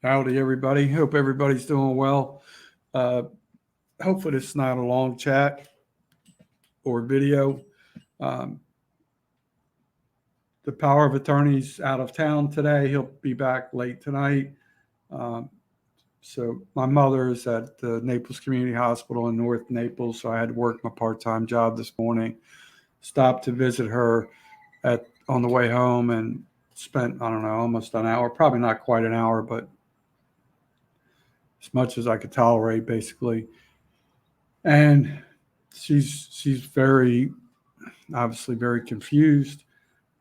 Howdy, everybody. Hope everybody's doing well. Uh, Hopefully, this is not a long chat or video. Um, the power of attorney's out of town today. He'll be back late tonight. Um, so, my mother is at the Naples Community Hospital in North Naples. So, I had to work my part time job this morning. Stopped to visit her on the way home and spent, I don't know, almost an hour, probably not quite an hour, but as much as I could tolerate, basically. And she's very obviously very confused.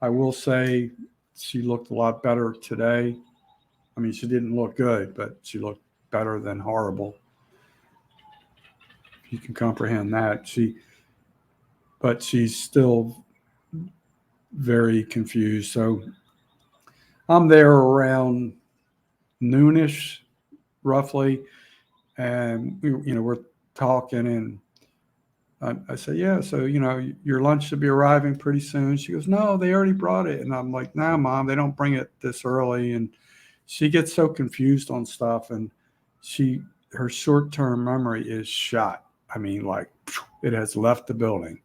I will say she looked a lot better today. I mean, she didn't look good, but she looked better than horrible. You can comprehend that. But she's still very confused. So I'm there around noonish, roughly, and we're talking, and I said, yeah, so, your lunch should be arriving pretty soon. She goes, no, they already brought it. And I'm like, no, Mom, they don't bring it this early. And she gets so confused on stuff, and her short-term memory is shot. I mean, like, it has left the building.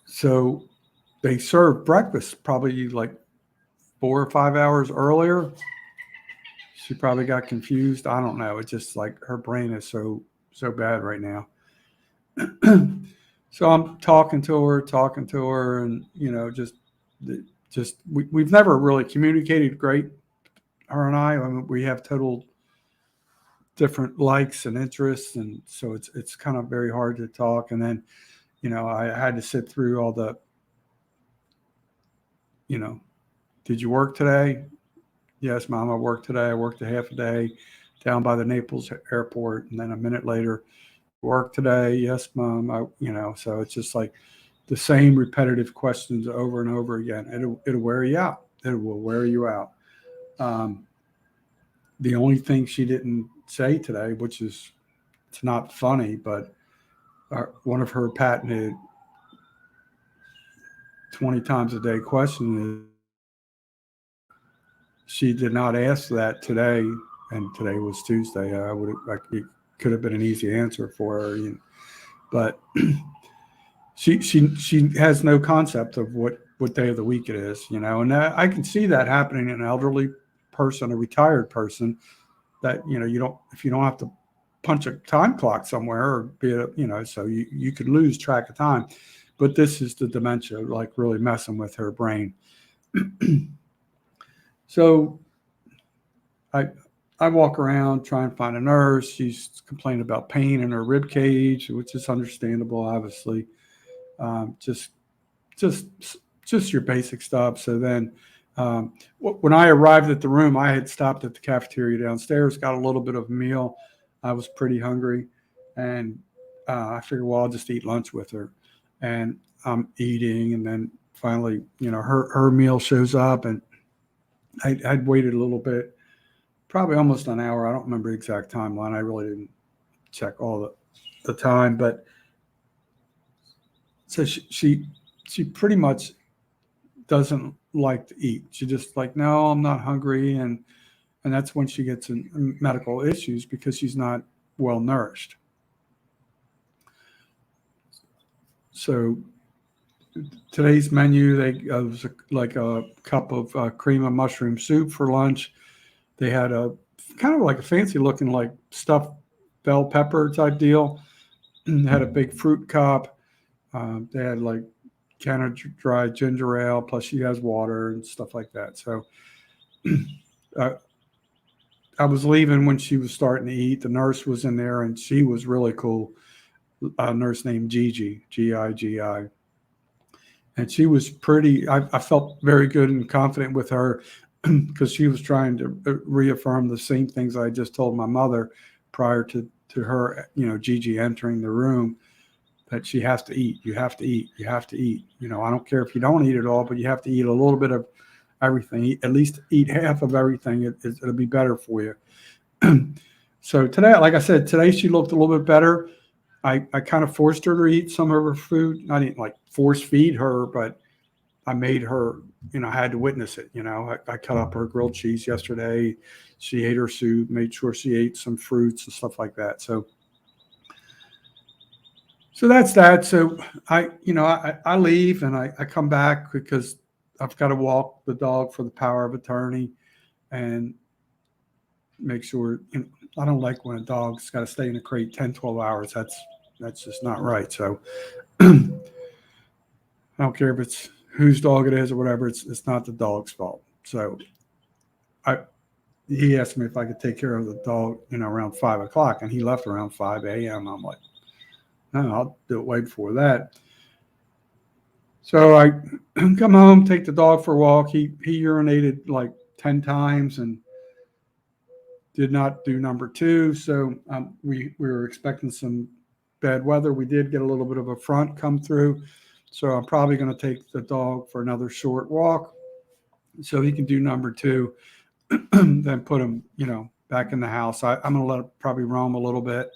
So they served breakfast probably like 4 or 5 hours earlier. She probably got confused. I don't know. It's just like her brain is so bad right now. So I'm talking to her, and we've never really communicated great, her and I. I mean, we have total different likes and interests, and so it's kind of very hard to talk. And then, I had to sit through all the, did you work today? Yes, Mom, I worked today. I worked a half a day down by the Naples airport, and then a minute later, work today? Yes, Mom. So it's just like the same repetitive questions over and over again. It'll wear you out. It will wear you out. The only thing she didn't say today, which is, it's not funny, but one of her patented 20 times a day question is, she did not ask that today, and today was Tuesday. It could have been an easy answer for her, but she has no concept of what day of the week it is, and I can see that happening in an elderly person, a retired person, that if you don't have to punch a time clock somewhere, or be it, so you could lose track of time. But this is the dementia, like, really messing with her brain. So I walk around, try and find a nurse. She's complaining about pain in her rib cage, which is understandable, obviously. Just your basic stuff. So then, when I arrived at the room, I had stopped at the cafeteria downstairs, got a little bit of a meal. I was pretty hungry, and I figured, well, I'll just eat lunch with her. And I'm eating, and then finally, her meal shows up, and I'd waited a little bit, probably almost an hour. I don't remember the exact timeline. I really didn't check all the time, but so she pretty much doesn't like to eat. She just like, no, I'm not hungry, and that's when she gets in medical issues, because she's not well nourished. So today's menu, was like a cup of cream and mushroom soup for lunch. They had a kind of like a fancy looking, like, stuffed bell pepper type deal. They had a big fruit cup. They had like can of dry ginger ale, plus she has water and stuff like that. So I was leaving when she was starting to eat. The nurse was in there, and she was really cool. A nurse named Gigi, Gigi. And she was pretty, I felt very good and confident with her, because she was trying to reaffirm the same things I just told my mother prior to her, Gigi entering the room, that she has to eat. You have to eat. You have to eat. I don't care if you don't eat it all, but you have to eat a little bit of everything. At least eat half of everything. It'll be better for you. So today, like I said, today she looked a little bit better. I kind of forced her to eat some of her food. I didn't like force feed her, but I made her, I had to witness it. I cut up her grilled cheese yesterday. She ate her soup, made sure she ate some fruits and stuff like that. So that's that. So I leave and I come back because I've got to walk the dog for the power of attorney and make sure, I don't like when a dog's got to stay in a crate 10, 12 hours. That's just not right. So I don't care if it's whose dog it is or whatever. It's not the dog's fault. So I he asked me if I could take care of the dog, around 5 o'clock, and he left around 5 a.m. I'm like, no, I'll do it way before that. So I come home, take the dog for a walk. He urinated like 10 times and did not do number two. So we were expecting some bad weather. We did get a little bit of a front come through. So I'm probably going to take the dog for another short walk so he can do number two, then put him, back in the house. I'm going to let it probably roam a little bit,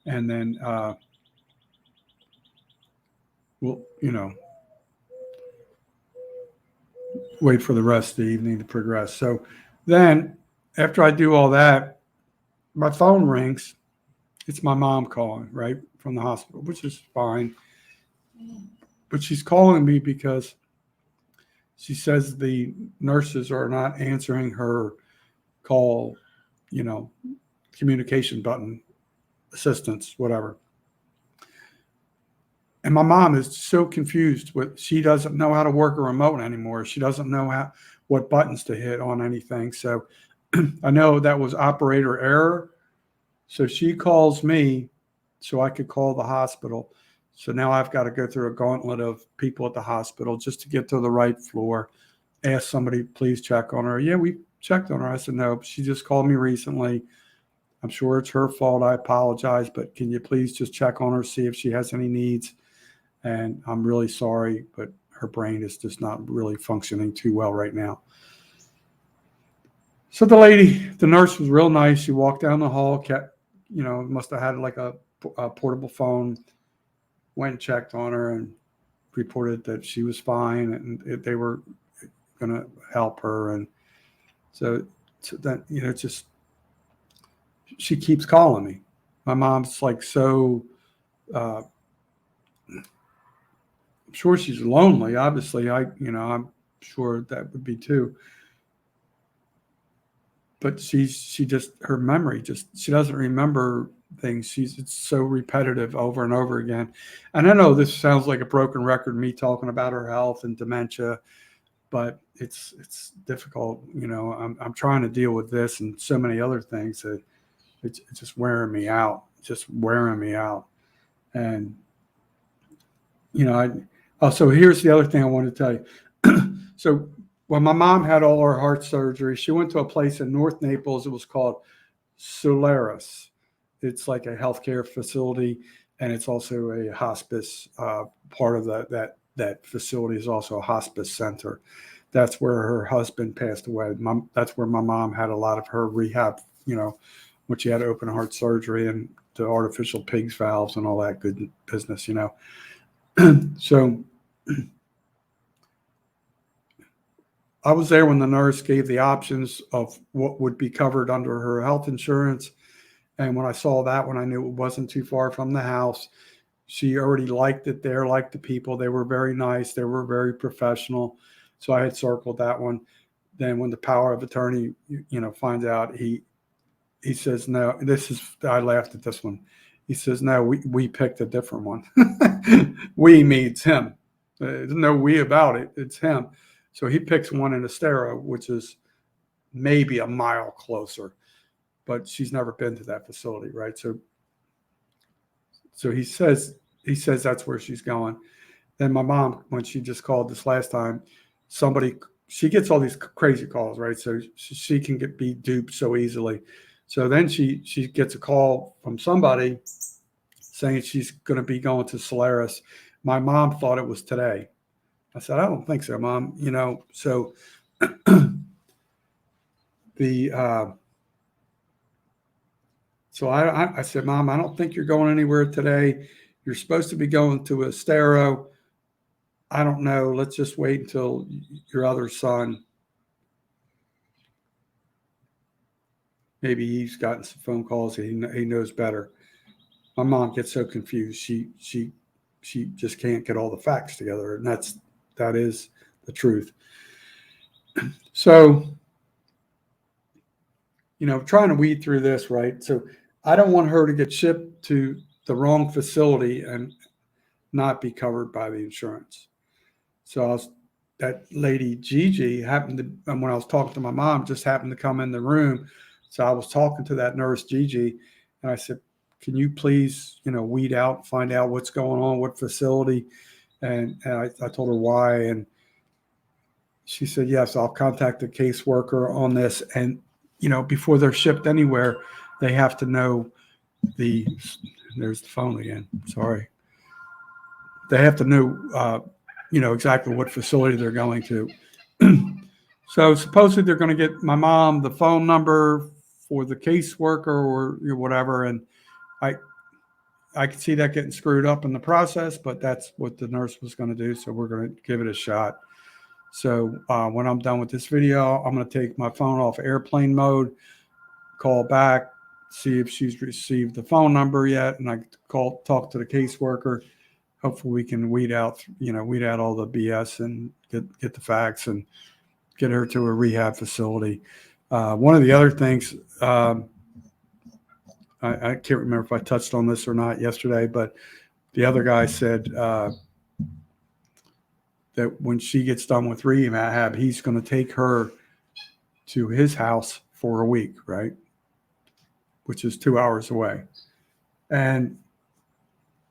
and then we'll, wait for the rest of the evening to progress. So then after I do all that, my phone rings. It's my mom calling, right, from the hospital, which is fine. But she's calling me because she says the nurses are not answering her call, you know, communication button, assistance, whatever. And my mom is so confused with, she doesn't know how to work a remote anymore. She doesn't know what buttons to hit on anything. So I know that was operator error. So she calls me so I could call the hospital. So now I've got to go through a gauntlet of people at the hospital just to get to the right floor. Ask somebody, please check on her. Yeah, we checked on her. I said, no, she just called me recently. I'm sure it's her fault. I apologize, but can you please just check on her, see if she has any needs? And I'm really sorry, but her brain is just not really functioning too well right now. So the nurse was real nice. She walked down the hall, kept, must have had like a portable phone, went and checked on her and reported that she was fine and they were going to help her. And so that, just, she keeps calling me. My mom's like, so, I'm sure she's lonely. Obviously, I'm sure that would be too. But she just, her memory she doesn't remember things. It's so repetitive over and over again. And I know this sounds like a broken record, me talking about her health and dementia, but it's difficult. I'm trying to deal with this and so many other things that it's just wearing me out, And so here's the other thing I want to tell you. So when my mom had all her heart surgery, she went to a place in North Naples. It was called Solaris. It's like a healthcare facility, and it's also a hospice. Part of that facility is also a hospice center. That's where her husband passed away. That's where my mom had a lot of her rehab. When she had open heart surgery and the artificial pig's valves and all that good business. So I was there when the nurse gave the options of what would be covered under her health insurance. And when I saw that one, I knew it wasn't too far from the house. She already liked it there, liked the people. They were very nice. They were very professional. So I had circled that one. Then when the power of attorney, finds out, he says, no, I laughed at this one. He says, no, we picked a different one. We means him. There's no we about it. It's him. So he picks one in Estero, which is maybe a mile closer, but she's never been to that facility, right? So he says that's where she's going. Then my mom, when she just called this last time, she gets all these crazy calls, right? So she can be duped so easily. So then she gets a call from somebody saying she's going to be going to Solaris. My mom thought it was today. I said, I don't think so, Mom. So so I said, Mom, I don't think you're going anywhere today. You're supposed to be going to Estero. I don't know. Let's just wait until your other son, maybe he's gotten some phone calls. He knows better. My mom gets so confused. She just can't get all the facts together, and that is the truth. So, trying to weed through this, right? So I don't want her to get shipped to the wrong facility and not be covered by the insurance. So that lady Gigi happened to, and when I was talking to my mom, just happened to come in the room. So I was talking to that nurse Gigi, and I said, "Can you please, weed out, find out what's going on, what facility?" And I told her why, and she said, "Yes, I'll contact the caseworker on this." And before they're shipped anywhere, they have to know the. There's the phone again. Sorry. They have to know, exactly what facility they're going to. So supposedly they're going to get my mom the phone number for the caseworker or whatever, and I I could see that getting screwed up in the process, but that's what the nurse was going to do, so we're going to give it a shot. So when I'm done with this video, I'm going to take my phone off airplane mode, call back, see if she's received the phone number yet, and I talk to the caseworker. Hopefully we can weed out all the BS and get the facts and get her to a rehab facility. One of the other things, I can't remember if I touched on this or not yesterday, but the other guy said that when she gets done with rehab, he's going to take her to his house for a week, right? Which is 2 hours away.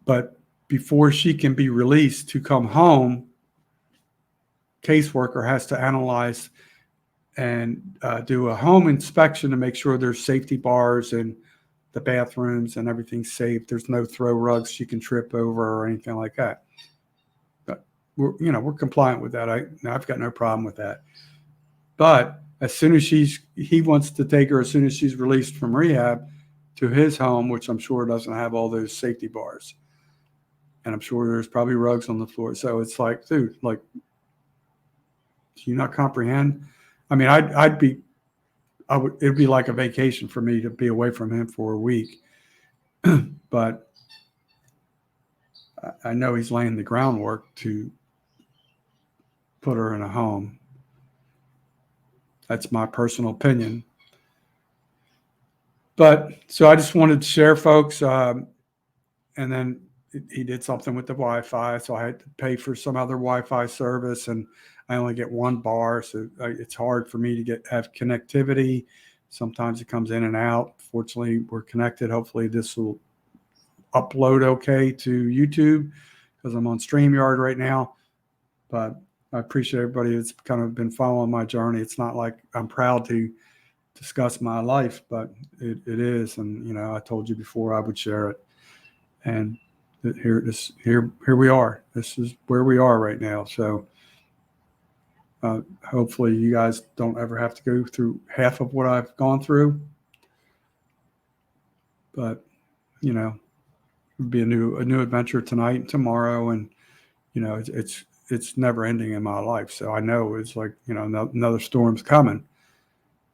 But before she can be released to come home, caseworker has to analyze and do a home inspection to make sure there's safety bars in the bathrooms and everything's safe. There's no throw rugs she can trip over or anything like that. But we're compliant with that. I've got no problem with that. But as soon as he wants to take her as soon as she's released from rehab to his home, which I'm sure doesn't have all those safety bars. And I'm sure there's probably rugs on the floor. So it's like, dude, do you not comprehend? I mean, it'd be like a vacation for me to be away from him for a week. But I know he's laying the groundwork to put her in a home. That's my personal opinion. But so I just wanted to share, folks. And then he did something with the Wi-Fi, so I had to pay for some other Wi-Fi service, and I only get one bar, so it's hard for me to have connectivity. Sometimes it comes in and out. Fortunately, we're connected. Hopefully, this will upload okay to YouTube because I'm on StreamYard right now. But I appreciate everybody that's kind of been following my journey. It's not like I'm proud to discuss my life, but it is, and I told you before I would share it. And here we are. This is where we are right now. So hopefully you guys don't ever have to go through half of what I've gone through. But it'll be a new adventure tonight and tomorrow, and it's never ending in my life. So I know it's like another storm's coming,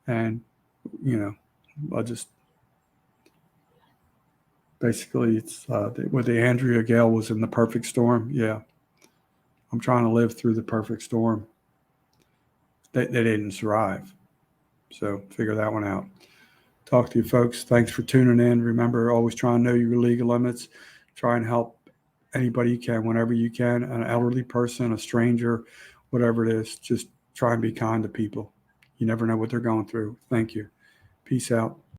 and I just. Basically, it's with the Andrea Gale was in the perfect storm. Yeah, I'm trying to live through the perfect storm. They didn't survive, so figure that one out. Talk to you, folks. Thanks for tuning in. Remember, always try and know your legal limits. Try and help anybody you can, whenever you can. An elderly person, a stranger, whatever it is. Just try and be kind to people. You never know what they're going through. Thank you. Peace out.